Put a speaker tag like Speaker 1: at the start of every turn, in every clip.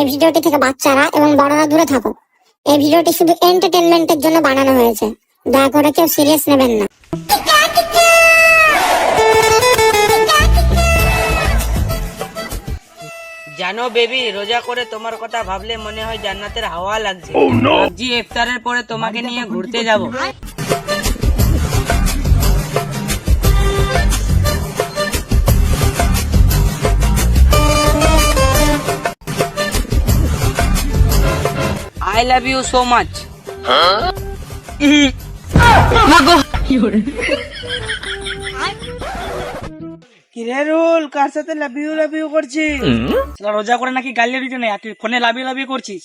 Speaker 1: এই ভিডিওটি থেকে বাচ্চারা এবং বড়রা দূরে থাকো। এই ভিডিওটি শুধু এন্টারটেইনমেন্টের জন্য বানানো হয়েছে, দয়া করে কেউ সিরিয়াস নেবেন না।
Speaker 2: জানো বেবি, রোজা করে তোমার কথা ভাবলে মনে হয় জান্নাতের হাওয়া লাগছে। ভাবছি ইফতারের পরে তোমাকে নিয়ে ঘুরতে যাব। I love you so much.
Speaker 3: কিরে রুল, কার সাথে লাভ ইউ করছিস? রোজা করে নাকি গালি দিতে নেই, তুই ফোনে লাভ ইউ করছিস?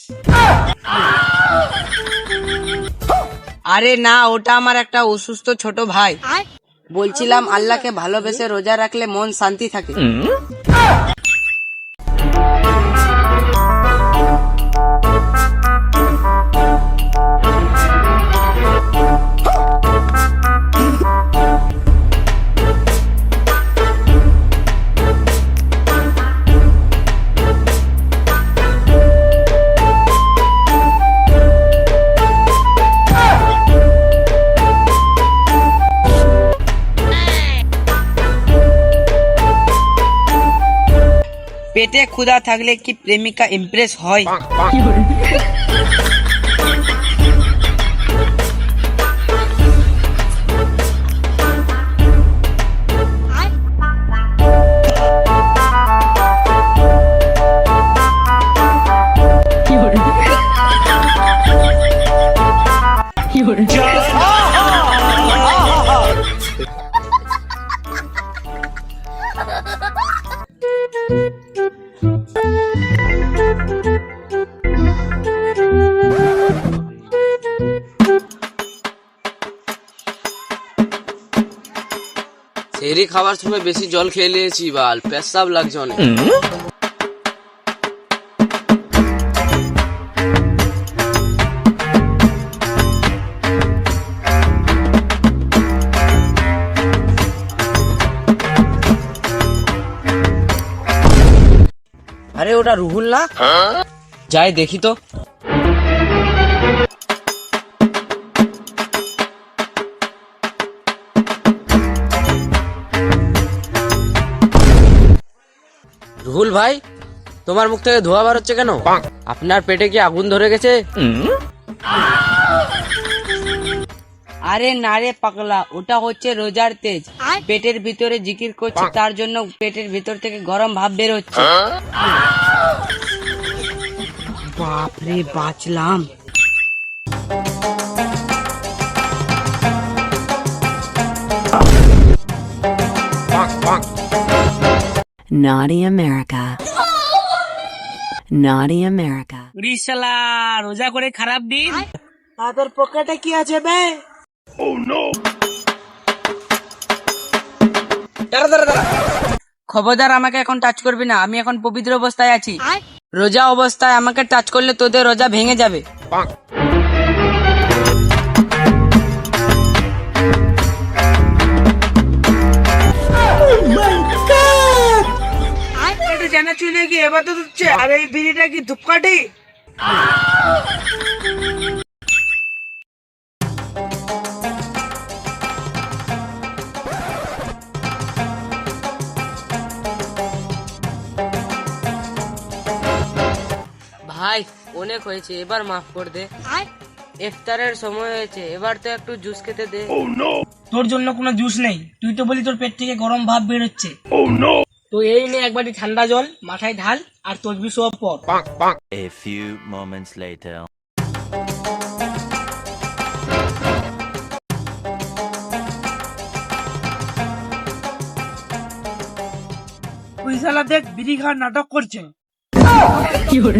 Speaker 2: আরে না, ওটা আমার একটা অসুস্থ ছোট ভাই। বলছিলাম আল্লাহকে ভালোবেসে রোজা রাখলে মন শান্তি থাকে। পেটে ক্ষুধা থাকলে কি প্রেমিকা ইমপ্রেস হয়? সেহরি খাবার সময় বেশি জল খেয়ে নিয়েছি, বাল পেশাব লাগছে অনেক। আরে ওটা রুহুল না? যাই দেখি তো। রুহুল ভাই, তোমার মুখ থেকে ধোঁয়া বার হচ্ছে কেন? আপনার পেটে কি আগুন ধরে গেছে? আরে না রে পাগলা, ওটা হচ্ছে রোজার তেজ। পেটের ভিতরে জিকির করছে, তার জন্য পেটের ভিতর থেকে গরম ভাব বের হচ্ছে। বাপরে, বাঁচলাম।
Speaker 4: Naughty America. Naughty America.
Speaker 3: রিশালা, রোজা করে খারাপ দিন। তোর পকেটে কি আছে বে?
Speaker 2: খবরদার আমাকে এখন টাচ করবি না, আমি এখন পবিত্র অবস্থায় আছি। রোজা অবস্থায় আমাকে টাচ করলে তোদের রোজা ভেঙে যাবে।
Speaker 3: জানা চলে গিয়ে এবার তো দিচ্ছে। আর এই বিড়িটা কি ধূপকাঠি?
Speaker 2: ভাই অনেক হয়েছে, এবার মাফ করে দে। ইফতারের সময় হয়েছে, এবার তো একটু জুস খেতে দে।
Speaker 3: তোর জন্য কোনো জুস নেই, তুই তো বলি তোর পেট থেকে গরম ভাব বের হচ্ছে। তো এই নে এক বাটি ঠান্ডা জল, মাথায় ঢাল আর তসবিহ সব পর।
Speaker 5: A few moments later.
Speaker 3: ওই শালা দেখ বিড়ি খাওয়ার নাটক করছে।
Speaker 4: You're